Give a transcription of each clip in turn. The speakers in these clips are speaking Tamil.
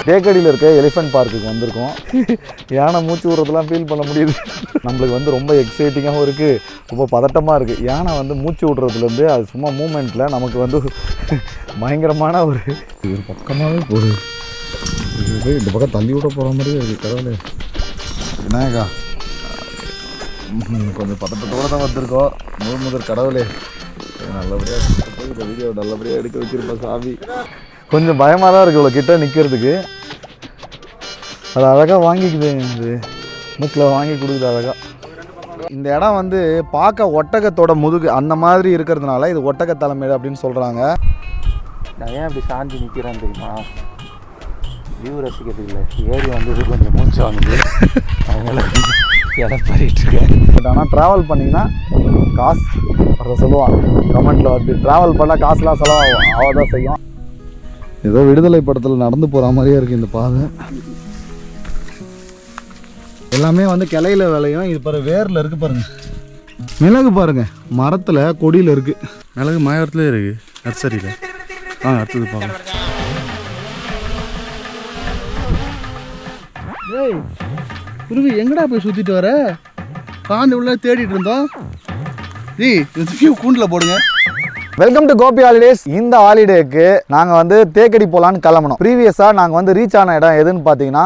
தேக்கடியில் இருக்க எலிஃபென்ட் பார்க்குக்கு வந்திருக்கோம். யானை மூச்சு விடுறதுலாம் ஃபீல் பண்ண முடியுது. நம்மளுக்கு வந்து ரொம்ப எக்ஸைட்டிங்காகவும் இருக்குது, ரொம்ப பதட்டமாக இருக்குது. யானை வந்து மூச்சு விடுறதுலேருந்து அது சும்மா மூமெண்ட்டில் நமக்கு வந்து பயங்கரமான ஒரு பக்கமாகவே போகுது. இந்த பக்கம் தள்ளி விட போகிற மாதிரியே இருக்குது. கடவுளே விநாயகா, கொஞ்சம் பதட்டத்தோடு தான் வந்திருக்கோம். முதல் கடவுளே நல்லபடியாக இந்த வீடியோ நல்லபடியாக எடுக்க வச்சிருப்பேன் சாமி. கொஞ்சம் பயமாக தான் இருக்குது இவ்வளோ கிட்ட நிற்கிறதுக்கு. அது அழகாக வாங்கிக்குது, இது மூக்கில் வாங்கி கொடுக்குது அழகாக. இந்த இடம் வந்து பார்க்க ஒட்டகத்தோட முதுகு அந்த மாதிரி இருக்கிறதுனால இது ஒட்டக தலைமையில அப்படின்னு சொல்கிறாங்க. நான் ஏன் இப்படி சாஞ்சி நிற்கிறேன்னு தெரியுமா? வியூ ரசிக்கிறது இல்லை, ஏறி வந்தது கொஞ்சம் மூச்சு வாங்குது, அதனால இடம் பாரிட்டுருக்கேன். பட் ஆனால் ட்ராவல் பண்ணிங்கன்னா காசு அதை சொல்லுவாங்க கமெண்ட்டில் வந்து. ட்ராவல் பண்ணால் காசுலாம் செலவாகும், அவதான் செய்யும். ஏதோ விடுதலை படத்தில் நடந்து போகிற மாதிரியே இருக்குது இந்த பாதை. எல்லாமே வந்து கிளையில் விளையும். இது பாரு வேரில் இருக்குது பாருங்கள். மிளகு பாருங்கள் மரத்தில் கொடியில் இருக்குது. மிளகு மாயவரத்துலேயே இருக்குது, நர்சரியில். அடுத்தது பார்க்கலாம். ஏய் குருவி, எங்கடா போய் சுற்றிட்டு வர? காண்டு உள்ள தேடிட்டு இருந்தோம். கூண்டில் போடுங்க. Welcome to Gopi holidays. இந்த ஹாலிடேக்கு நாங்கள் வந்து தேக்கடி போகலான்னு கிளம்பணும். ப்ரீவியஸாக நாங்கள் வந்து ரீச் ஆன இடம் எதுன்னு பார்த்தீங்கன்னா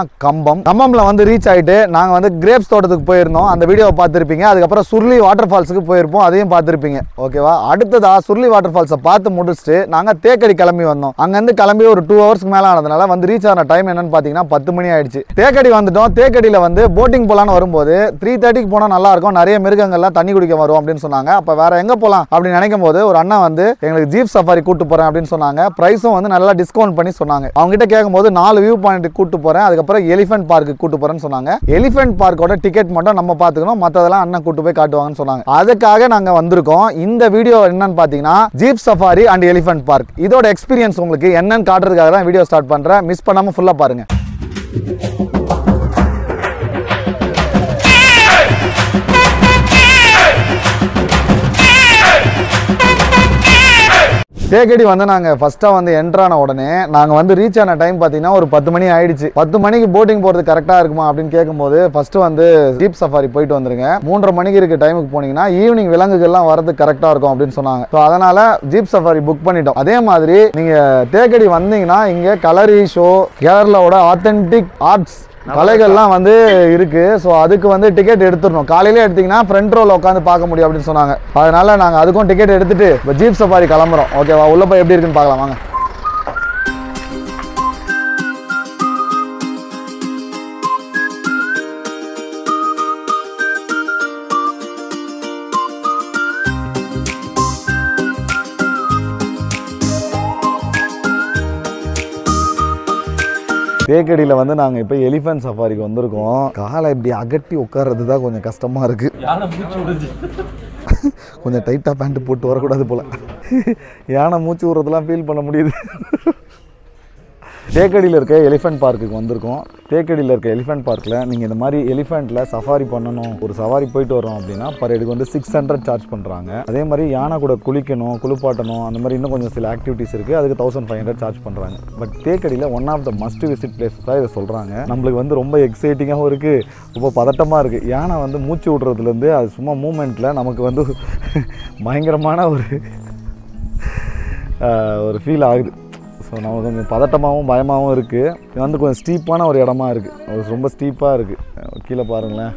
கம்பம்ல வந்து ரீச் ஆகிட்டு நாங்கள் வந்து கிரேப்ஸ் தோட்டத்துக்கு போயிருந்தோம். அந்த வீடியோவை பார்த்துருப்பீங்க. அதுக்கப்புறம் சுருளி வாட்டர் ஃபால்ஸுக்கு போயிருப்போம், அதையும் பார்த்துருப்பீங்க. ஓகேவா? அடுத்ததாக சுருளி வாட்டர் ஃபால்ஸை பார்த்து முடிச்சுட்டு நாங்கள் தேக்கடி கிளம்பி வந்தோம். அங்கேருந்து கிளம்பி ஒரு 2 ஹவர்ஸ்க்கு மேலே ஆனதுனால வந்து ரீச் ஆன டைம் என்னன்னு பார்த்தீங்கன்னா 10 மணி ஆயிடுச்சு. தேக்கடி வந்துட்டோம். தேக்கடியில் வந்து போட்டிங் போகலான்னு வரும்போது 3:30க்கு போனால் நல்லாயிருக்கும், நிறைய மிருகங்கள்லாம் தண்ணி குடிக்க வரும் அப்படின்னு சொன்னாங்க. அப்போ வேற எங்கே போகலாம் அப்படின்னு நினைக்கும் போது ஒரு அண்ணா வந்து எங்களுக்கு ஜீப் சஃபாரி கூட்டு போறேன் அப்படின்னு சொன்னாங்க. பிரைஸும் வந்து நல்லா டிஸ்கவுண்ட் பண்ணி சொன்னாங்க. அவங்க கிட்ட கேட்கும்போது 4 வியூ பாயிண்ட் கூட்டு போறேன், அதுக்கப்புறம் எலிஃபென்ட் பார்க்கு கூட்டு போறேன்னு சொன்னாங்க. எலிஃபென்ட் பார்க்கோட டிக்கெட் மட்டும் நம்ம பார்த்துக்கணும், மற்றதெல்லாம் அண்ணன் கூட்டு போய் காட்டுவாங்கன்னு சொன்னாங்க. அதுக்காக நாங்க வந்திருக்கோம். இந்த வீடியோ என்னன்னு பார்த்தீங்கன்னா jeep safari and elephant park. இதோட எக்ஸ்பீரியன்ஸ் உங்களுக்கு என்னன்னு காட்டுறதுக்காக தான் வீடியோ ஸ்டார்ட் பண்றேன். மிஸ் பண்ணாம ஃபுல்லா பாருங்க. தேக்கடி வந்து நாங்கள் ஃபஸ்ட்டாக வந்து என்ட்ரான உடனே நாங்கள் வந்து ரீச் ஆன டைம் பார்த்தீங்கன்னா ஒரு 10 மணி ஆயிடுச்சு. 10 மணிக்கு போட்டிங் போகிறது கரெக்டாக இருக்குமா அப்படின்னு கேட்கும்போது ஃபஸ்ட்டு வந்து ஜீப் சஃபாரி போயிட்டு வந்துருங்க, 3:30 மணிக்கு இருக்க டைமுக்கு போனீங்கன்னா ஈவினிங் விலங்குகள்லாம் வரது கரெக்டாக இருக்கும் அப்படின்னு சொன்னாங்க. ஸோ அதனால் ஜீப் சஃபாரி புக் பண்ணிட்டோம். அதே மாதிரி நீங்கள் தேக்கடி வந்தீங்கன்னா இங்கே கலரி ஷோ, கேரளாவோட ஆத்தென்டிக் ஆர்ட்ஸ் கலைகள்லாம் வந்து இருக்கு. ஸோ அதுக்கு வந்து டிக்கெட் எடுத்துடணும். காலையிலே எடுத்தீங்கன்னா ஃப்ரண்ட் ரோல உட்காந்து பார்க்க முடியும் அப்படின்னு சொன்னாங்க. அதனால நாங்கள் அதுக்கும் டிக்கெட் எடுத்துட்டு இப்போ ஜீப் சஃபாரி கிளம்புறோம். ஓகேவா? உள்ள போய் எப்படி இருக்குன்னு பார்க்கலாம் வாங்க. தேக்கடியில் வந்து நாங்கள் இப்போ எலிஃபென்ட் சஃபாரிக்கு வந்திருக்கோம். காலை இப்படி அகட்டி உட்கார்றது தான் கொஞ்சம் கஷ்டமாக இருக்குது. கொஞ்சம் டைட்டாக பேண்ட்டு போட்டு வரக்கூடாது போல். யானை மூச்சு விடுறதுலாம் ஃபீல் பண்ண முடியுது. தேக்கடியில் இருக்க எலிஃபென்ட் பார்க்குக்கு வந்திருக்கோம். தேக்கடியில் இருக்க எலிஃபென்ட் பார்க்கில் நீங்கள் இந்த மாதிரி எலிஃபெண்ட்டில் சஃபாரி பண்ணணும், ஒரு சவாரி போயிட்டு வரோம் அப்படின்னா பர் ஹெடுக்கு வந்து 600 சார்ஜ் பண்ணுறாங்க. அதே மாதிரி யானை கூட குளிக்கணும், குளிப்பாட்டணும், அந்த மாதிரி இன்னும் கொஞ்சம் சில ஆக்டிவிட்டிஸ் இருக்குது, அதுக்கு 1500 சார்ஜ் பண்ணுறாங்க. பட் தேக்கடியில் one of the must visit places தான் இதை சொல்கிறாங்க. நம்மளுக்கு வந்து ரொம்ப எக்ஸைட்டிங்காகவும் இருக்குது, ரொம்ப பதட்டமாக இருக்குது. யானை வந்து மூச்சு விடுறதுலேருந்து அது சும்மா மூமெண்ட்டில் நமக்கு வந்து பயங்கரமான ஒரு ஃபீல் ஆகுது. ஸோ நமக்கு கொஞ்சம் பதட்டமாகவும் பயமாகவும் இருக்குது. இது வந்து கொஞ்சம் ஸ்டீப்பான ஒரு இடமா இருக்குது, ரொம்ப ஸ்டீப்பாக இருக்குது. கீழே பாருங்களேன்.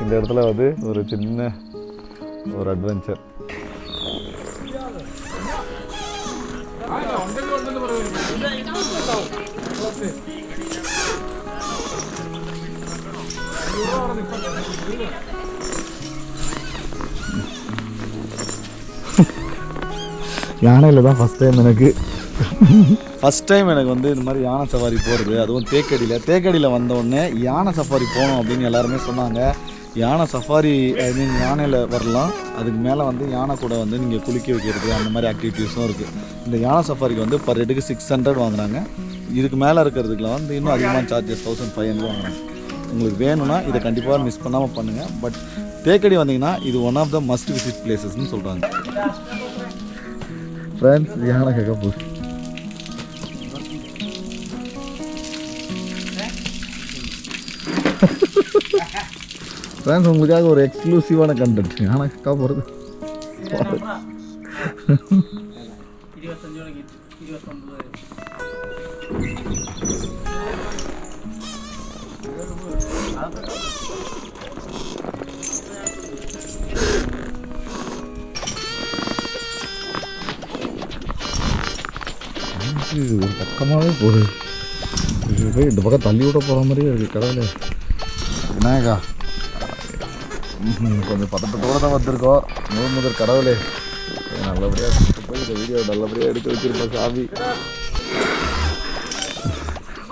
இந்த இடத்துல வந்து ஒரு சின்ன ஒரு அட்வென்ச்சர். யானையில் தான் ஃபஸ்ட் டைம் எனக்கு வந்து இந்த மாதிரி யானை சவாரி போகிறது, அதுவும் தேக்கடியில் வந்தோடனே யானை சஃபாரி போகணும் அப்படின்னு எல்லாருமே சொன்னாங்க. யானை சஃபாரி ஐ மீன் யானையில் வரலாம், அதுக்கு மேலே வந்து யானை கூட வந்து நீங்கள் குளிக்க வைக்கிறது அந்த மாதிரி ஆக்டிவிட்டீஸும் இருக்குது. இந்த யானை சஃபாரிக்கு வந்து பர் ஹெட்டுக்கு 600 வாங்குறாங்க. இதுக்கு மேலே இருக்கிறதுக்குலாம் வந்து இன்னும் அதிகமான சார்ஜஸ் 1500 வாங்குறாங்க. உங்களுக்கு வேணும்னா இதை கண்டிப்பாக மிஸ் பண்ணாமல் பண்ணுங்கள். பட் தேக்கடி வந்தீங்கன்னா இது one of the must visit பிளேசஸ்ன்னு சொல்கிறாங்க. ஃப்ரெண்ட்ஸ் யானை கேட்க போகுது. ஃப்ரெண்ட்ஸ் உங்களுக்காக ஒரு எக்ஸ்க்ளூசிவான கண்டென்ட் ஆனால் அக்கா போகிறது இது ஒரு பக்கமாகவே போகுது. இது போய் இந்த பக்கம் தள்ளி விட போகிற மாதிரியே இருக்குது. கடவுளே என்னக்கா கொஞ்சம் பதட்டத்தோடு தான் வந்திருக்கோம். முதல் கடவுளே நல்லபடியாக போய் இந்த வீடியோ நல்லபடியாக எடுத்து வச்சிருப்பேன் சாமி.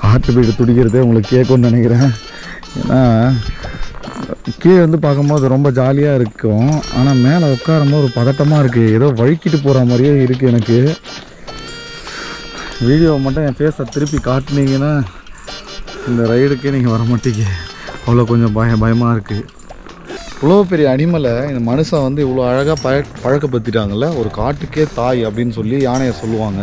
ஹார்ட் பீட் துடிக்கிறதே உங்களுக்கு கேட்கும்னு நினைக்கிறேன். ஏன்னா கீழே வந்து பார்க்கும்போது ரொம்ப ஜாலியாக இருக்கும். ஆனால் மேலே உட்காரும்போது ஒரு பதட்டமாக இருக்குது. ஏதோ வழுக்கிட்டு போகிற மாதிரியே இருக்குது எனக்கு. வீடியோவை மட்டும் என் ஃபேஸை திருப்பி காட்டினீங்கன்னா இந்த ரைடுக்கே நீங்கள் வர மாட்டீங்க. அவ்வளோ கொஞ்சம் பயமாக இருக்குது. இவ்வளோ பெரிய அனிமலை இந்த மனுஷன் வந்து இவ்வளோ அழகாக பழக்கப்படுத்திட்டாங்கல்ல. ஒரு காட்டுக்கே தாய் அப்படின்னு சொல்லி யானையை சொல்லுவாங்க.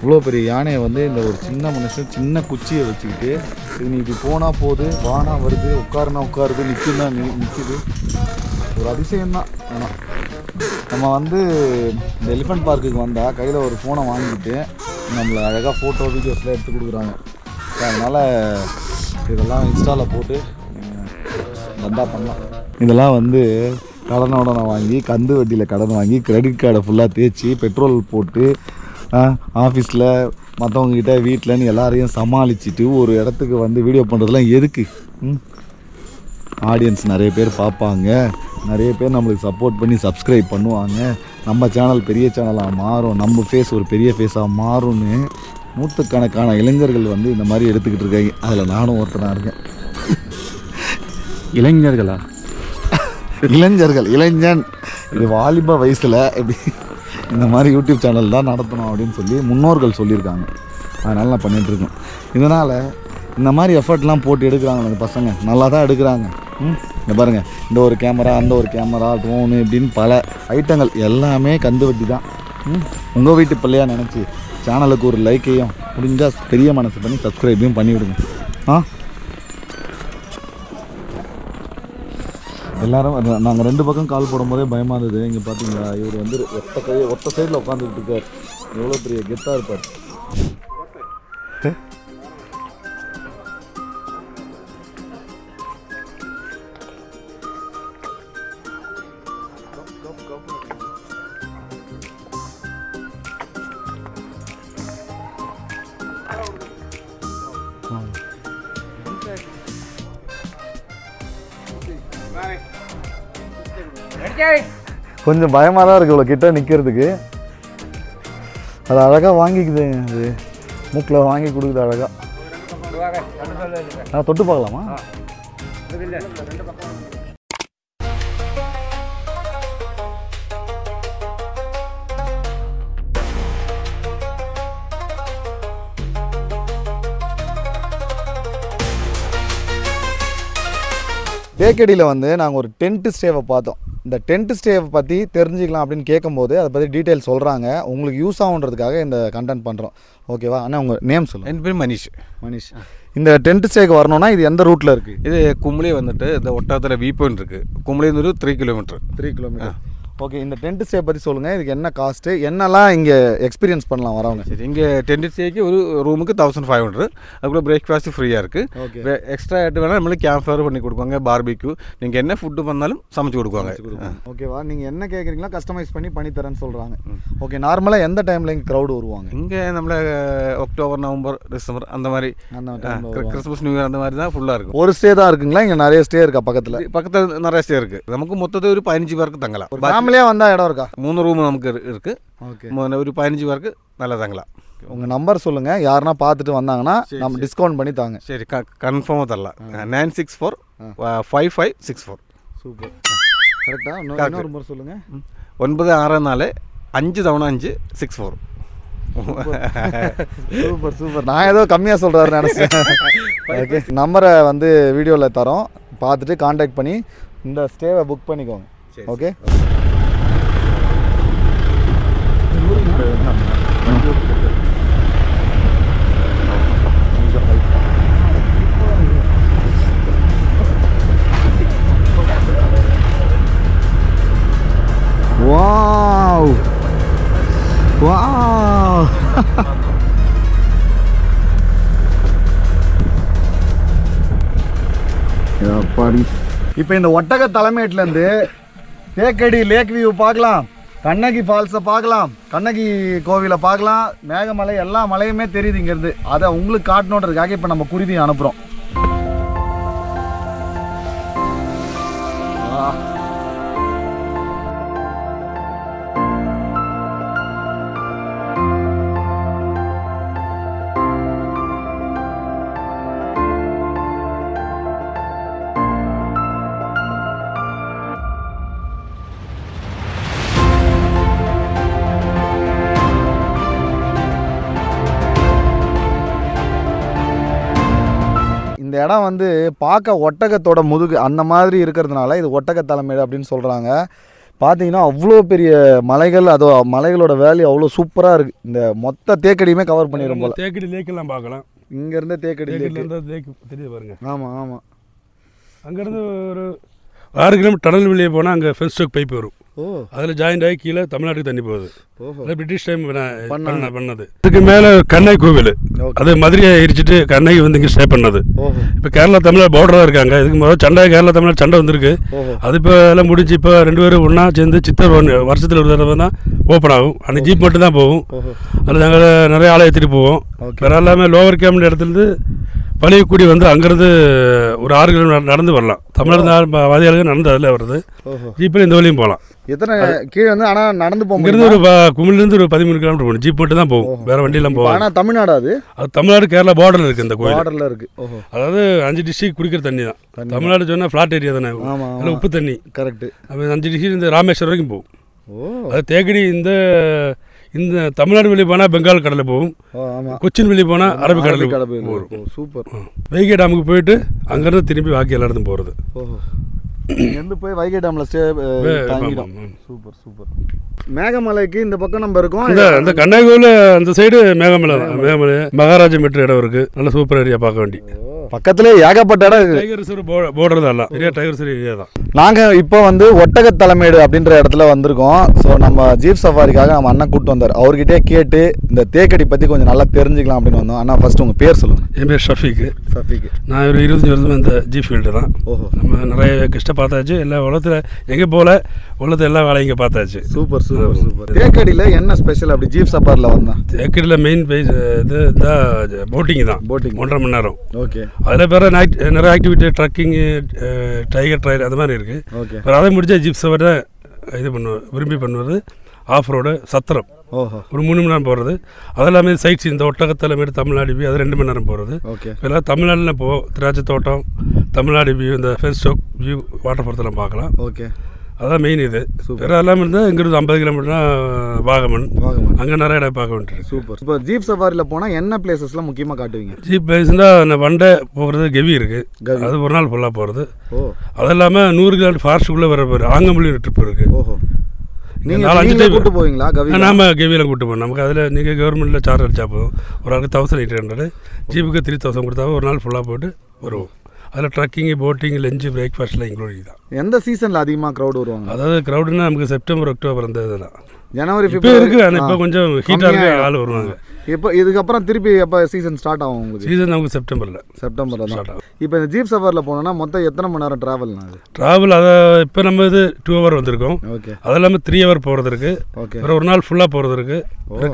இவ்வளோ பெரிய யானையை வந்து இந்த ஒரு சின்ன மனுஷன் சின்ன குச்சியை வச்சுக்கிட்டு இது நீ இப்படி போனால் போகுது, வானா வருது, உட்காருனா உட்காருது, நிற்குன்னா நிற்குது. ஒரு அதிசயம்தான். ஆனால் நம்ம வந்து இந்த எலிஃபெண்ட் பார்க்குக்கு வந்தால் கையில் ஒரு ஃபோனை வாங்கிட்டு நம்மளை அழகாக ஃபோட்டோ வீடியோஸ்லாம் எடுத்து கொடுக்குறாங்க. அதனால் இதெல்லாம் இன்ஸ்டாவில் போட்டு தந்தா பண்ணலாம். இதெல்லாம் வந்து கடனோட நான் வாங்கி கந்து வட்டியில் கடன் வாங்கி கிரெடிட் கார்டை ஃபுல்லாக தேய்ச்சி பெட்ரோல் போட்டு ஆஃபீஸில் மற்றவங்ககிட்ட வீட்டில்னு எல்லாரையும் சமாளிச்சுட்டு ஒரு இடத்துக்கு வந்து வீடியோ பண்ணுறதுலாம் எதுக்கு? ஆடியன்ஸ் நிறைய பேர் பார்ப்பாங்க, நிறைய பேர் நம்மளுக்கு சப்போர்ட் பண்ணி சப்ஸ்கிரைப் பண்ணுவாங்க, நம்ம சேனல் பெரிய சேனலாக மாறும், நம்ம ஃபேஸ் ஒரு பெரிய ஃபேஸாக மாறும்னு நூற்றுக்கணக்கான இளைஞர்கள் வந்து இந்த மாதிரி எடுத்துக்கிட்டு இருக்காங்க. அதில் நானும் ஒருத்தனாக இருக்கேன். இளைஞர்களா? இளைஞன் இது வாலிப வயசில் இப்படி இந்த மாதிரி யூடியூப் சேனல் தான் நடத்தணும் அப்படின்னு சொல்லி முன்னோர்கள் சொல்லியிருக்காங்க. அதனால் நான் பண்ணிகிட்ருக்கோம். இதனால் இந்த மாதிரி எஃபர்ட்லாம் போட்டு எடுக்கிறாங்க அந்த பசங்க, நல்லா தான் எடுக்கிறாங்க. இந்த பாருங்கள், இந்த ஒரு கேமரா, அந்த ஒரு கேமரா, ட்ரோனு இப்படின்னு பல ஐட்டங்கள் எல்லாமே கந்து வட்டி தான். உங்கள் வீட்டு பிள்ளையாக நினச்சி சேனலுக்கு ஒரு லைக்கையும் முடிஞ்சால் பெரிய மனசு பண்ணி சப்ஸ்கிரைபையும் பண்ணிவிடுங்க. எல்லோரும் நாங்கள் 2 பக்கம் கால் போடும்போதே பயமாக இருந்தது. இங்கே பார்த்தீங்களா, இவர் வந்து ஒத்த சைடில் உட்காந்துக்கிட்டு இருக்கார். எவ்வளோ பெரிய கெத்தாக இருப்பார். கொஞ்சம் பயமாக தான் இருக்குது இவ்வளோ கிட்ட நிற்கிறதுக்கு. அது அழகாக வாங்கிக்குது, அது மூக்கில் வாங்கி கொடுக்குது அழகாக. நான் தொட்டு பார்க்கலாமா? தேக்கடியில் வந்து நாங்கள் ஒரு டென்ட் ஸ்டேவை பார்த்தோம். இந்த டென்ட் ஸ்டேவை பற்றி தெரிஞ்சுக்கலாம் அப்படின்னு கேட்கும்போது அதை பற்றி டீட்டெயில் சொல்கிறாங்க. உங்களுக்கு யூஸ் ஆகுன்றதுக்காக இந்த கண்டென்ட் பண்ணுறோம். ஓகேவா அண்ணா, உங்கள் நேம் சொல்லுங்கள். என் பேர் மனிஷ். இந்த டென்ட் ஸ்டேக்கு வரணும்னா இது எந்த ரூட்டில் இருக்குது? இது கும்பளி வந்துட்டு இந்த ஒட்டாத்தில் வியூ பாயிண்ட் இருக்குது. கும்பளிந்து 3 கிலோமீட்டர். 3 கிலோமீட்டர். ஓகே, இந்த டென்ட் ஸ்டே பற்றி சொல்லுங்கள். இதுக்கு என்ன காஸ்ட்டு, என்னெல்லாம் இங்கே எக்ஸ்பீரியன்ஸ் பண்ணலாம் வரவங்க? சரி, இங்கே டென்ட் ஸ்டேக்கு ஒரு ரூமுக்கு 1500. அதுக்குள்ள பிரேக்ஃபாஸ்ட் ஃப்ரீயாக இருக்குது. ஓகே, எக்ஸ்ட்ரா ஆகிட்டு வேணால் நம்மளுக்கு கேம்ப் ஃபயர் பண்ணி கொடுப்பாங்க, பார்பிக்யூ, நீங்கள் என்ன ஃபுட்டு பண்ணாலும் சமைச்சு கொடுக்குவாங்க. ஓகேவா, நீங்கள் என்ன கேட்குறீங்களா கஸ்டமைஸ் பண்ணி தரேன்னு சொல்கிறாங்க. ஓகே, நார்மலாக எந்த டைமில் இங்கே க்ரௌடு வருவாங்க? இங்கே நம்மள அக்டோபர், நவம்பர், டிசம்பர் அந்த மாதிரி, கிறிஸ்மஸ், நியூ இயர் அந்த மாதிரி தான் ஃபுல்லாக இருக்கும். ஒரு ஸ்டே தான் இருக்குங்களா? இங்கே நிறைய ஸ்டே இருக்கா? பக்கத்தில் நிறைய ஸ்டே இருக்குது. நமக்கு மொத்தத்தில் ஒரு 15 பேருக்கு தங்கலாம். ஃபேமிலியாக வந்தால் இடம் இருக்கா? 3 ரூம் நமக்கு இருக்குது. ஓகே, ஒரு 15 பேருக்கு நல்லா தங்கலாம். உங்கள் நம்பர் சொல்லுங்கள், யாருன்னா பார்த்துட்டு வந்தாங்கன்னா நம்ம டிஸ்கவுண்ட் பண்ணி தாங்க. சரி, கன்ஃபார்மாக தரலாம். 9645564. சூப்பர், கரெக்டாக. இன்னொரு நம்பர் சொல்லுங்கள். 964556564. Super super. நான் ஏதோ கம்மியாக சொல்கிறாரு நினச்சேன். ஓகே, நம்பரை வந்து வீடியோவில் தரோம், பார்த்துட்டு கான்டாக்ட் பண்ணி இந்த ஸ்டேவை புக் பண்ணிக்கோங்க. ஓகே, வாவ் அப்பாடி. இப்போ இந்த ஒட்டக தலைமையிலேருந்து தேக்கடி லேக் வியூ பார்க்கலாம், கண்ணகி ஃபால்ஸை பார்க்கலாம், கண்ணகி கோவிலை பார்க்கலாம், மேகமலை எல்லா மலையுமே தெரியுது இங்கேருந்து. அதை உங்களுக்கு காட்டணுன்றதுக்காக இப்போ நம்ம குருவி அனுப்புகிறோம். இந்த இடம் வந்து பார்க்க ஒட்டகத்தோட முதுகு அந்த மாதிரி இருக்கிறதுனால இது ஒட்டக தலைமையிடு அப்படின்னு சொல்கிறாங்க. பார்த்தீங்கன்னா அவ்வளோ பெரிய மலைகள், அதோ மலைகளோட வேல்யூ அவ்வளோ சூப்பராக இருக்குது. இந்த மொத்த தேக்கடியுமே கவர் பண்ணிடும் போல. தேக்கடி லேக்கெல்லாம் பார்க்கலாம். இங்கேருந்து தேக்கடி லேக் தெரியுது பாருங்க. ஆமாம் ஆமாம். அங்கேருந்து ஒரு 6 கிலோமீட்டர் டனல் வெளியே போனால் அங்கே ஃபென்ஸ்டோக் பைப் வரும். ஓ, அதில் ஜாயிண்ட் ஆகி கீழே தமிழ்நாட்டுக்கு தண்ணி போகுது. ஓஹோ, அது பிரிட்டிஷ் டைம் பண்ணது. இதுக்கு மேலே கண்ணகி கோவில், அது மதுரையை எரிச்சிட்டு கண்ணகி வந்து இங்கே ஸ்டே பண்ணது. ஓஹோ, இப்போ கேரளா தமிழ்நாடு பார்டராக இருக்காங்க. இதுக்கு முதல்ல சண்டை கேரளா தமிழ்நாடு சண்டை வந்திருக்கு. ஓஹோ, அது இப்போ எல்லாம் முடிஞ்சு இப்போ 2 பேரும் ஒன்றா சேர்ந்து சித்தர் வருஷத்தில் ஒரு தடவை தான் ஓப்பன் ஆகும். அந்த ஜீப் மட்டும் தான் போகும். ஓஹோ, அதில் நாங்கள் நிறைய ஆளை ஏற்றிட்டு போவோம். வேறு எல்லாமே லோவர் கேம்ப் இடத்துலேருந்து பழையக்குடி வந்து அங்கேருந்து ஒரு 6 கிலோமீட்டர் நடந்து வரலாம். தமிழ்நாடு வாதியாளுக்கு நடந்து அதில் வருது. ஓஹோ, ஜீப்பில் இந்த வழியும் போகலாம். எத்தனை கீழே வந்து ஆனால் நடந்து போக இங்கேருந்து ஒரு குமிழ்லேருந்து ஒரு 13 கிலோமீட்டர் போகணும். ஜீப் மட்டும் தான் போகும், வேறு வண்டியெல்லாம் போகும். ஆனால் தமிழ்நாடு அது தமிழ்நாடு கேரளா பார்டரில் இருக்குது. இந்த கோயில் பார்டரில் இருக்குது. ஓஹோ, அதாவது 5 டிஸ்ட்ரிக்ட் குடிக்கிற தண்ணி தான். தமிழ்நாடு சொன்னால் ஃப்ளாட் ஏரியா தானே, ஆமாம், அதில் உப்பு தண்ணி. கரெக்டு. அப்போ 5 டிஸ்ட்ரிக்ட் இந்த ராமேஸ்வரம் வரைக்கும் போகும். ஓ, அது தேக்கடி இந்த தமிழ்நாடு வெளியே போனால் பெங்கால் கடலில் போகும். ஆமாம், கொச்சின் வெளியே போனால் அரபிக் கடலில் கடல் போகும். சூப்பர். வைகை டேமுக்கு போயிட்டு அங்கேருந்து திரும்பி பாக்கி எல்லா இடத்தும் போகிறது. ஓஹோ, இங்கேருந்து போய் வைகை டேமில் ஸ்டே தங்கிடும். Super super. மேகமலைக்கு இந்த பக்கம் நம்ம இருக்கோம். அந்த கண்ணகி கோவில் அந்த சைடு மேகமலை தான். மேகமலை மகாராஜா மெட்ரு இடம் இருக்குது. நல்ல சூப்பர் ஏரியா, பார்க்க வேண்டி. பக்கத்துல ஏகப்பட்ட இடம் இருக்கு. டைகர் ரிசர்வ் போர்டர் தான், எல்லாம் பெரிய டைகர் ரிசர்வ் ஏரியா தான். நாங்கள் இப்போ வந்து ஒட்டக தலைமையிடு அப்படின்ற இடத்துல வந்திருக்கோம். ஸோ நம்ம ஜீப் சஃபாரிக்காக நம்ம அண்ணன் கூப்பிட்டு வந்தார். அவர்கிட்டே கேட்டு இந்த தேக்கடி பற்றி கொஞ்சம் நல்லா தெரிஞ்சுக்கலாம் அப்படின்னு வந்தோம். அண்ணா ஃபர்ஸ்ட் உங்கள் பேர் சொல்லுங்கள். என் பேர் ஷஃபீக்கு. சஃபீக்கு. நான் ஒரு 25 வருஷமாக இந்த ஜீப் ஃபீல்டு தான். ஓஹோ, நம்ம நிறைய கஷ்டம் பார்த்தாச்சு. எல்லா உலகத்தில் எங்கே போல உலகத்தில் எல்லா வேலையும் இங்கே பார்த்தாச்சு. Super super super. தேக்கடியில் என்ன ஸ்பெஷல் அப்படி ஜீப் சஃபாரியில் வந்தேன்? தேக்கடியில் மெயின் பேஸ் இது போட்டிங் தான். போட்டிங் 1.5 மணி நேரம். ஓகே. அதில் வேறு நிறைய ஆக்டிவிட்டி, ட்ரக்கிங்கு, டைகர் ட்ரையல் அது மாதிரி இருக்குது. ஓகே. வேறு அதை முடிச்சா ஜிப் சவாரி இது விரும்பி பண்ணுவது. ஆஃப் ரோடு சத்திரம் ஓஹோ, ஒரு 3 மணி நேரம் போகிறது. அதெல்லாமே சைட்ஸ் இந்த ஒட்டகத்தில் மாரி தமிழ்நாடு வியூ அது 2 மணி நேரம் போகிறது. ஓகே. எல்லாம் தமிழ்நாட்டில் போவோம். திராட்சை தோட்டம், தமிழ்நாடு வியூ, இந்த ஃபென்ஸ்டோக் வியூ, வாட்டர் ஃபால்ஸ்லாம் பார்க்கலாம். ஓகே. அதான் மெயின் இது. வேறு எல்லாமே இருந்தால் இங்கிருந்து 50 கிலோமீட்டர்னா வாகமன், அங்கே நிறைய இடம் பார்க்க வேண்டியிருக்கு. சூப்பர். இப்போ ஜீப் சஃபாரியில் போனால் என்ன பிளேசஸ்லாம் முக்கியமாக காட்டுவீங்க? ஜீப் பிளேஸ்னால் வண்டை போகிறது, கெவி இருக்குது, அது ஒரு நாள் ஃபுல்லாக போகிறது. ஓ, அது இல்லாமல் 100 கிலோமீட்டர் ஃபாரஸ்ட்டுக்குள்ளே வர போகிற ஆங்கமொழி ட்ரிப் இருக்குது. ஓஹோ, நீங்கள் 4-5 டைம் கூப்பிட்டு போவீங்களா? நாம் கெவியில் கூப்பிட்டு போவோம். நமக்கு அதில் நீங்கள் கவர்மெண்ட்டில் சார்ஜ் அடிச்சா போதும். ஒரு ஆளுக்கு 1800, ஜீப்புக்கு 3000 கொடுத்தா ஒரு நாள் ஃபுல்லாக போட்டு வருவோம். அதில் ட்ரக்கிங்கு, போட்டிங், லஞ்சு, பிரேக்ஃபாஸ்ட்லாம் இன்க்ளூடிங் தான். எந்த சீசனில் அதிகமாக க்ரௌட் வருவாங்க? அதாவது க்ரௌடுன்னா நமக்கு செப்டம்பர், அக்டோபர் அந்த இதெல்லாம். ஜனவரி, இப்போ இருக்குது. ஆனால் இப்போ கொஞ்சம் ஹீட்டாக இருக்க ஆள் வருவாங்க. இப்போ இதுக்கப்புறம் திருப்பி எப்போ சீசன் ஸ்டார்ட் ஆகும் உங்களுக்கு? சீசன் நமக்கு செப்டம்பரில் தான் ஸ்டார்ட் ஆகும். இப்போ இந்த ஜீப் சஃபாரியில் போனோன்னா மொத்தம் எத்தனை மணி நேரம் ட்ராவல்னா? அது ட்ராவல் அதை இப்போ நம்ம இது 2 ஹவர் வந்திருக்கோம். ஓகே. அது இல்லாமல் 3 ஹவர் போகிறது இருக்குது. ஓகே. ஒரு நாள் ஃபுல்லாக போகிறது இருக்குது.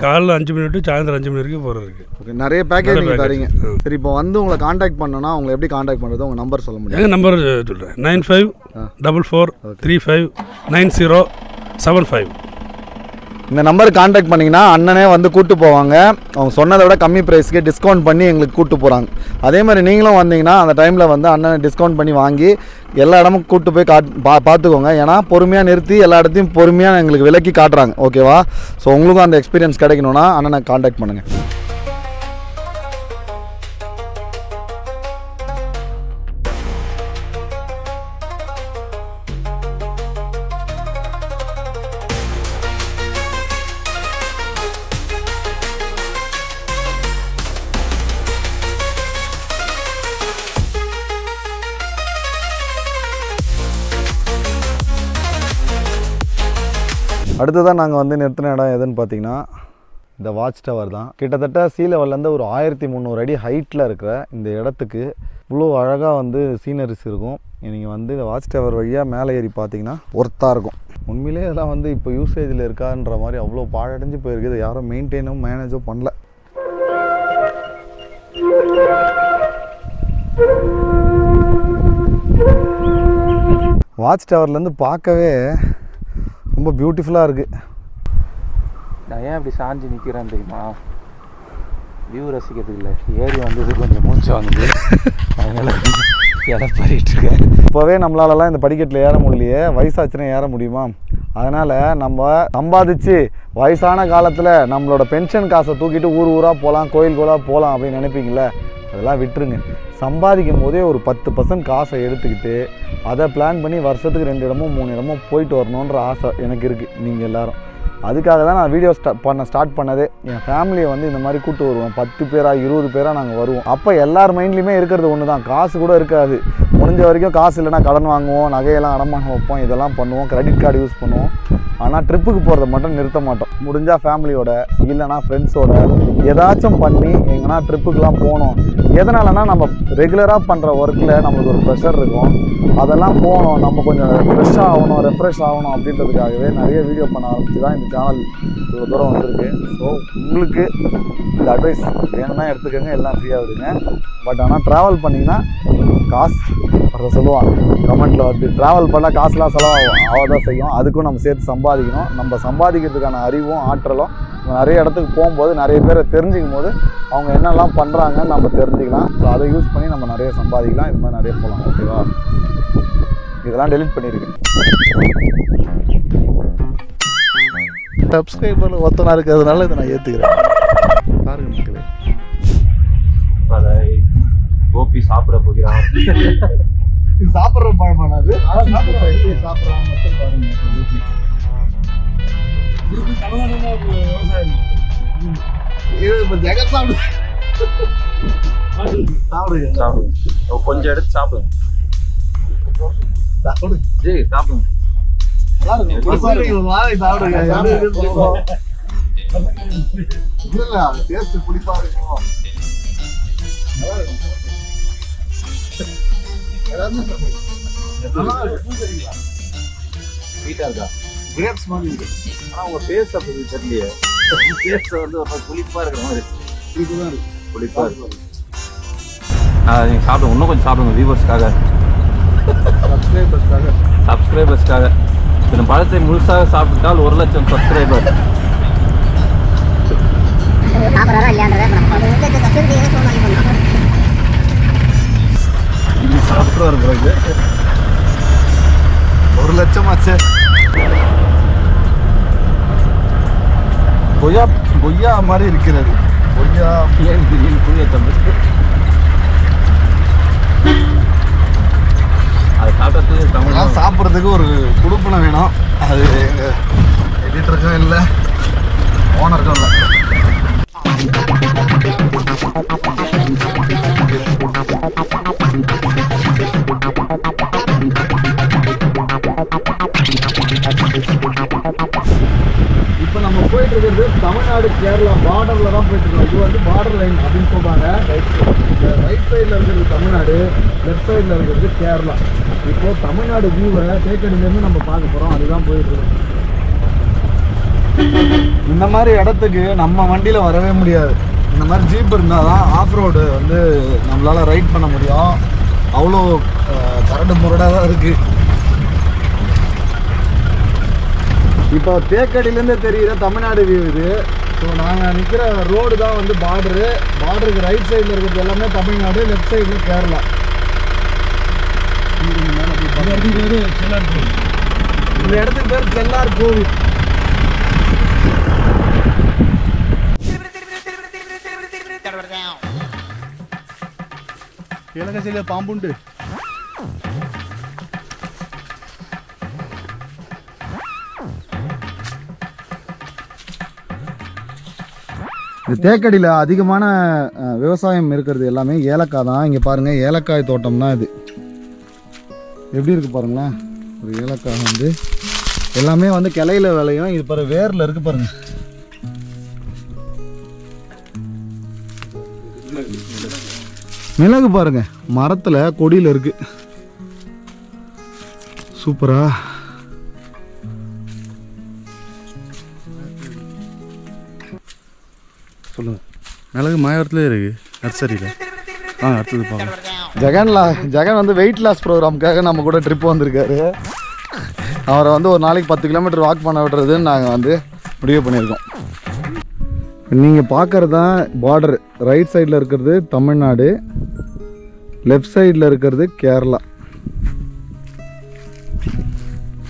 காலையில் 5 மணி டு சாயந்தரம் 5 மணி வரைக்கும் போகிறது இருக்குது. ஓகே. நிறைய பேக்கேஜ் நீங்கள் தரீங்க. சரி, இப்போ வந்து உங்களை காண்டாக்ட் பண்ணோன்னா உங்களை எப்படி காண்டாக்ட் பண்ணுறது? உங்கள் நம்பர் சொல்ல முடியும்? எங்கள் நம்பர் சொல்கிறேன். 9544359075. இந்த நம்பருக்கு காண்டாக்ட் பண்ணிங்கன்னா அண்ணனே வந்து கூப்பிட்டு போவாங்க. அவங்க சொன்னதை விட கம்மி ப்ரைஸ்க்கு டிஸ்கவுண்ட் பண்ணி எங்களுக்கு கூப்பிட்டு போகிறாங்க. அதே மாதிரி நீங்களும் வந்தீங்கன்னா அந்த டைமில் வந்து அண்ணனை டிஸ்கவுண்ட் பண்ணி வாங்கி எல்லா இடமும் கூப்பிட்டு போய் பார்த்துக்கோங்க. ஏன்னா பொறுமையாக நிறுத்தி எல்லா இடத்தையும் பொறுமையாக எங்களுக்கு விலக்கி காட்டுறாங்க. ஓகேவா? ஸோ உங்களுக்கும் அந்த எக்ஸ்பீரியன்ஸ் கிடைக்கணும்னா அண்ணனை காண்டாக்ட் பண்ணுங்கள். அடுத்ததான் நாங்கள் வந்து நிறுத்தின இடம் எதுன்னு பார்த்தீங்கன்னா இந்த வாட்ச் டவர் தான். கிட்டத்தட்ட சீ லெவல்லேருந்து ஒரு 1300 அடி ஹைட்டில் இருக்கிற இந்த இடத்துக்கு இவ்வளோ அழகாக வந்து சீனரிஸ் இருக்கும். நீங்கள் வந்து இந்த வாட்ச் டவர் வழியாக மேலே ஏறி பார்த்தீங்கன்னா ஒர்த்தாக இருக்கும். உண்மையிலே இதெல்லாம் வந்து இப்போ யூசேஜில் இருக்கான்ற மாதிரி அவ்வளோ பாழடைஞ்சு போயிருக்குது. யாரும் மெயின்டைனும் மேனேஜும் பண்ணல. வாட்ச் டவர்லேருந்து பார்க்கவே ரொம்ப பியூட்டிஃபுல்லாக இருக்குது. நான் ஏன் இப்படி சாஞ்சு நிற்கிறேன்னு தெரியுமா? வியூ ரசிக்கிறதுக்கு இல்லை, ஏறி வந்தது கொஞ்சம் மூச்சு வாங்குது, அதனால இடம் இருக்கேன். இப்போவே நம்மளாலலாம் இந்த படிக்கட்டில் ஏற முடியலையே, வயசாச்சுன்னா ஏற முடியுமா? அதனால் நம்ம சம்பாதிச்சு வயசான காலத்தில் நம்மளோட பென்ஷன் காசை தூக்கிட்டு ஊர் ஊராக போகலாம், கோயில் கோயிலாக போகலாம் அப்படின்னு நினைப்பீங்களே, அதெல்லாம் விட்டுருங்க. சம்பாதிக்கும் போதே ஒரு 10% காசை எடுத்துக்கிட்டு அதை பிளான் பண்ணி வருஷத்துக்கு 2 இடமோ 3 இடமோ போயிட்டு வரணுன்ற ஆசை எனக்கு இருக்குது. நீங்கள் எல்லோரும் அதுக்காக தான் நான் வீடியோ ஸ்டார்ட் பண்ணதே. என் ஃபேமிலியை வந்து இந்த மாதிரி கூப்பிட்டு வருவோம். 10 பேரா 20 பேராக நாங்கள் வருவோம். அப்போ எல்லார் மைண்ட்லேயுமே இருக்கிறது ஒன்று தான், காசு கூட இருக்காது. முடிஞ்ச வரைக்கும் காசு இல்லைனா கடன் வாங்குவோம், நகையெல்லாம் அடமானம் வைப்போம், இதெல்லாம் பண்ணுவோம், கிரெடிட் கார்டு யூஸ் பண்ணுவோம். ஆனால் ட்ரிப்புக்கு போகிறத மட்டும் நிறுத்த மாட்டோம். முடிஞ்சால் ஃபேமிலியோட இல்லைனா ஃப்ரெண்ட்ஸோட ஏதாச்சும் பண்ணி எங்கன்னா ட்ரிப்புக்கெலாம் போகணும். எதனாலனா நம்ம ரெகுலராக பண்ணுற ஒர்க்கில் நம்மளுக்கு ஒரு ப்ரெஷர் இருக்கும். அதெல்லாம் போகணும், நம்ம கொஞ்சம் ஃப்ரெஷ்ஷாக ஆகணும், ரெஃப்ரெஷ் ஆகணும் அப்படின்றதுக்காகவே நிறைய வீடியோ பண்ண ஆரம்பிச்சு தான் இந்த சேனல் இவ்வளோ தூரம் வந்திருக்கு. ஸோ உங்களுக்கு இந்த அட்வைஸ் வேணும்னா எடுத்துக்கோங்க, எல்லாம் ஃப்ரீயாக விடுங்க. பட் ஆனால் ட்ராவல் பண்ணிங்கன்னா காசு அதை சொல்லுவாங்க கமெண்ட்டில் வந்து, ட்ராவல் பண்ணால் காசுலாம் செலவாகும், செய்யும். அதுக்கும் நம்ம சேர்த்து சம்பாதிக்கணும். நம்ம சம்பாதிக்கிறதுக்கான அறிவும் ஆற்றலும் நிறைய இடத்துக்கு போகும்போது நிறைய பேரை தெரிஞ்சிக்கும் போது அவங்க என்னெல்லாம் பண்ணுறாங்கன்னு நம்ம தெரிஞ்சுக்கலாம். ஸோ அதை யூஸ் பண்ணி நம்ம நிறைய சம்பாதிக்கலாம். இது மாதிரி நிறைய போகலாம். ஓகேவா? இதெல்லாம் டெலிட் பண்ணியிருக்கேன். சப்ஸ்கிரைபர் ஒத்தனா இருக்கிறதுனால இதை நான் ஏற்றுக்கிறேன். பாருங்க மக்களே, அதை கோபி சாப்பிட போகிறான். சாப்பிட்ற பழமானது சாப்பிட்றாங்க மட்டும் பாருங்க. ஜெகத் சாப்பிடுங்க, கொஞ்சம் எடுத்து சாப்பிடுங்க. ஜெய் சாப்பிடுங்க. புளிப்பா இருக்கும். ஸ்வீட்டா இருக்கா? கிரேப்ஸ் மாதிரி இருக்கு. ஆனால் உங்கள் ஃபேஸ் அப்படி தெரியலையே. ஃபேஸ் வந்து ஒரு புளிப்பாக இருக்கிற மாதிரி புளிப்பாக இருக்கு. நீங்கள் சாப்பிடுங்க, இன்னும் கொஞ்சம் சாப்பிடுங்க. வியூவர்ஸ்க்காக, சப்ஸ்கிரைபர்ஸ்க்காக. இந்த பழத்தை முழுசாக சாப்பிட்டால் 1 லட்சம் சப்ஸ்கிரைபர். சாப்பிட்றாரு 1 லட்சம் ஆச்சு. கொய்யா மாதிரி இருக்கிறது. கொய்யா ஏன் திடீர்னு புளிய தம்பி அதை சாப்பிட்றது தமிழ் சாப்பிட்றதுக்கு ஒரு குடுப்பனை வேணும். அது எங்கள் எடிட்டருக்கும் இல்லை, ஓனருக்கும் இல்லை. இப்போ நம்ம போயிட்டு இருக்கிறது தமிழ்நாடு கேரளா பார்டரில் தான் போயிட்டு இருக்கோம். இது வந்து பார்டர் லைன் அப்படின்னு சொல்கிறாங்க. ரைட் சைடில் இருக்கிறது தமிழ்நாடு, லெஃப்ட் சைடில் இருக்கிறது கேரளா. இப்போ தமிழ்நாடு வியூவை தேக்கடியிலேருந்து நம்ம பார்க்க போகிறோம். அதுதான் போயிட்டு இருக்கோம். இந்த மாதிரி இடத்துக்கு நம்ம வண்டியில் வரவே முடியாது. இந்த மாதிரி ஜீப் இருந்தால் தான் ஆஃப் ரோடு வந்து நம்மளால் ரைட் பண்ண முடியும். அவ்வளோ கரடு முரடாக தான் இருக்குது. இப்போ தேக்கடியிலேருந்து தெரிகிற தமிழ்நாடு வியூ இது. ஸோ நாங்கள் நிற்கிற ரோடு தான் வந்து பார்டருக்கு ரைட் சைடில் இருக்கிறது எல்லாமே தமிழ்நாடு, லெஃப்ட் சைடில் கேரளா. இந்த இடத்துக்கு பேர் செல்லார் கோவில். ஏலக்காய் பாம்புண்டு. இந்த தேக்கடியில் அதிகமான விவசாயம் இருக்கிறது எல்லாமே ஏலக்காய் தான். இங்கே பாருங்கள், ஏலக்காய் தோட்டம் தான் இது. எப்படி இருக்குது பாருங்களேன். ஒரு ஏலக்காய் வந்து எல்லாமே வந்து கிளையில் விளையும். இது பாரு வேரில் இருக்குது பாருங்கள். மிளகு பாருங்க, மரத்தில் கொடியில் இருக்கு. சூப்பரா. சொல்லுங்க. மிளகு மாயவரத்துலேயே இருக்கு, நர்சரியில். வாங்க அடுத்தது பார்க்கலாம். ஜெகன் வந்து வெயிட் லாஸ் ப்ரோக்ராமுக்காக நம்ம கூட ட்ரிப் வந்திருக்காரு. அவரை வந்து ஒரு நாளைக்கு 10 கிலோமீட்டர் வாக் பண்ண விடுறதுன்னு நாங்கள் வந்து முடிவு பண்ணியிருக்கோம். நீங்கள் பார்க்குறது தான் பார்டர். ரைட் சைடில் இருக்கிறது தமிழ்நாடு, லெஃப்ட் சைடில் இருக்கிறது கேரளா.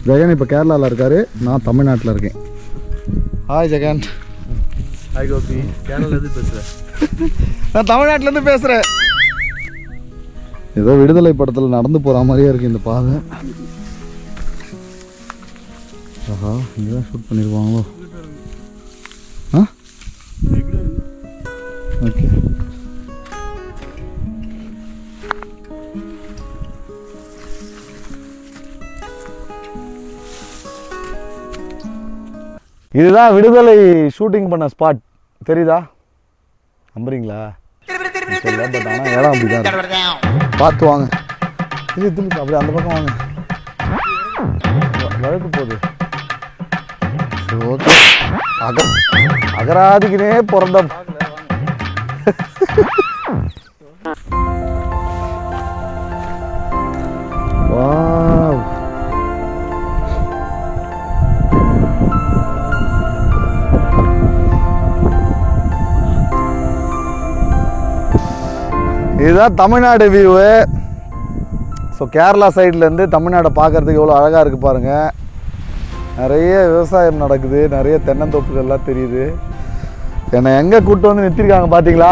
ஜெகன் இப்போ கேரளாவில் இருக்கார், நான் தமிழ்நாட்டில் இருக்கேன். ஹாய் ஜெகன். ஹாய் கோபி. கேரளாலேருந்து பேசுகிறேன். நான் தமிழ்நாட்டிலேருந்து பேசுகிறேன். ஏதோ விடுதலை படத்தில் நடந்து போகிற மாதிரியே இருக்குது இந்த பாதை. ஆஹா, இங்கே தான் ஷூட் பண்ணிடுவாங்களோ? ஆ ஓகே. இதுதான் விடுதலை ஷூட்டிங் பண்ண ஸ்பாட். தெரியுதா? நம்புறீங்களா? பட் ஆனால் இடம் அப்படிதான் இருக்கு. பார்த்து வாங்க. இது அப்படி அந்த பக்கம் வாங்க. வழக்கு போகுது. ஓகே. அகராதிக்குனே பிறந்த வாவ். இதுதான் தமிழ்நாடு வியூவு. ஸோ கேரளா சைட்லேருந்து தமிழ்நாடை பார்க்குறதுக்கு எவ்வளோ அழகாக இருக்குது பாருங்கள். நிறைய விவசாயம் நடக்குது, நிறைய தென்னந்தோப்புகள்லாம் தெரியுது. என்னை எங்கே கூப்பிட்டு வந்து நிறுத்திருக்காங்க பார்த்தீங்களா?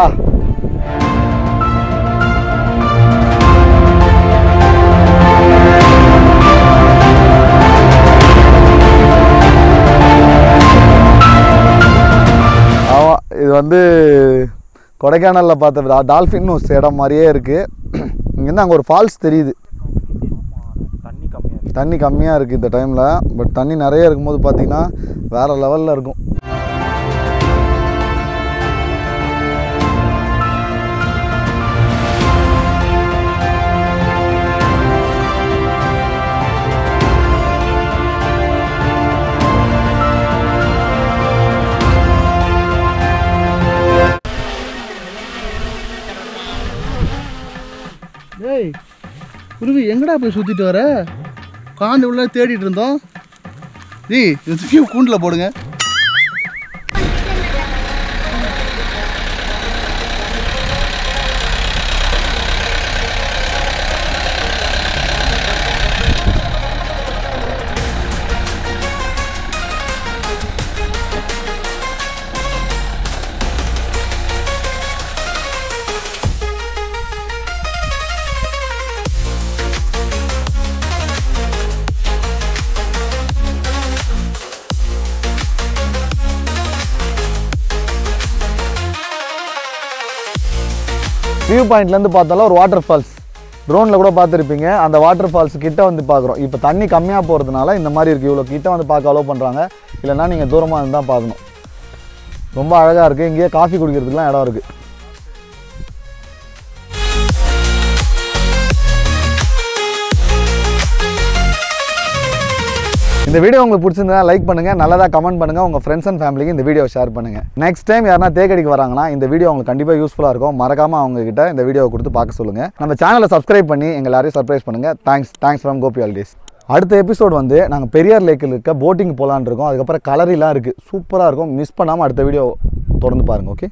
ஆமாம், இது வந்து கொடைக்கானலில் பார்த்த டால்ஃபின் ஹவுஸ் இடம் மாதிரியே இருக்குது. இங்கேருந்து அங்கே ஒரு ஃபால்ஸ் தெரியுது. தண்ணி கம்மியாக இருக்குது இந்த டைமில். பட் தண்ணி நிறைய இருக்கும்போது பார்த்திங்கன்னா வேறு லெவலில் இருக்கும். ஏய் குருவி, எங்கடா போய் சுற்றிட்டு வர? காந்து உள்ள தேடிட்டு இருந்தோம். கூண்டில் போடுங்க. வியூ பாயிண்ட்லேருந்து பார்த்தாலும் ஒரு வாட்டர் ஃபால்ஸ் ட்ரோனில் கூட பார்த்துருப்பீங்க. அந்த வாட்டர் ஃபால்ஸ் கிட்ட வந்து பார்க்குறோம். இப்போ தண்ணி கம்மியாக போகிறதுனால இந்த மாதிரி இருக்குது. இவ்வளோ கிட்ட வந்து பார்க்க அலோவ் பண்ணுறாங்க. இல்லைன்னா நீங்கள் தூரமாக இருந்து தான் பார்க்கணும். ரொம்ப அழகாக இருக்குது. இங்கேயே காஃபி குடிக்கிறதுக்குலாம் இடம் இருக்குது. இந்த வீடியோ உங்களுக்கு பிடிச்சிருந்தா லைக் பண்ணுங்கள், நல்லதாக கமெண்ட் பண்ணுங்கள், உங்கள் ஃப்ரெண்ட்ஸ் அண்ட் ஃபேமிலிக்கு இந்த வீடியோ ஷேர் பண்ணுங்கள். நெக்ஸ்ட் டைம் யாருனா தேக்கடிக்கு வராங்கன்னா இந்த வீடியோ உங்களுக்கு கண்டிப்பாக யூஸ்ஃபுல்லாக இருக்கும். மறக்காமல் அவங்ககிட்ட இந்த வீடியோவை கொடுத்து பார்க்க சொல்லுங்கள். நம்ம சேனலை சப்ஸ்கிரைப் பண்ணி எங்கள் எல்லாரையும் சர்ப்ரைஸ் பண்ணுங்கள். Thanks from Gopi holidays. அடுத்த எபிசோட் வந்து நாங்கள் பெரியார் லேக்கில் இருக்க போட்டிங் போகலான்னு இருக்கோம். அதுக்கப்புறம் கலரிலாம் இருக்குது, சூப்பராக இருக்கும். மிஸ் பண்ணாமல் அடுத்த வீடியோ தொடர்ந்து பாருங்கள். ஓகே.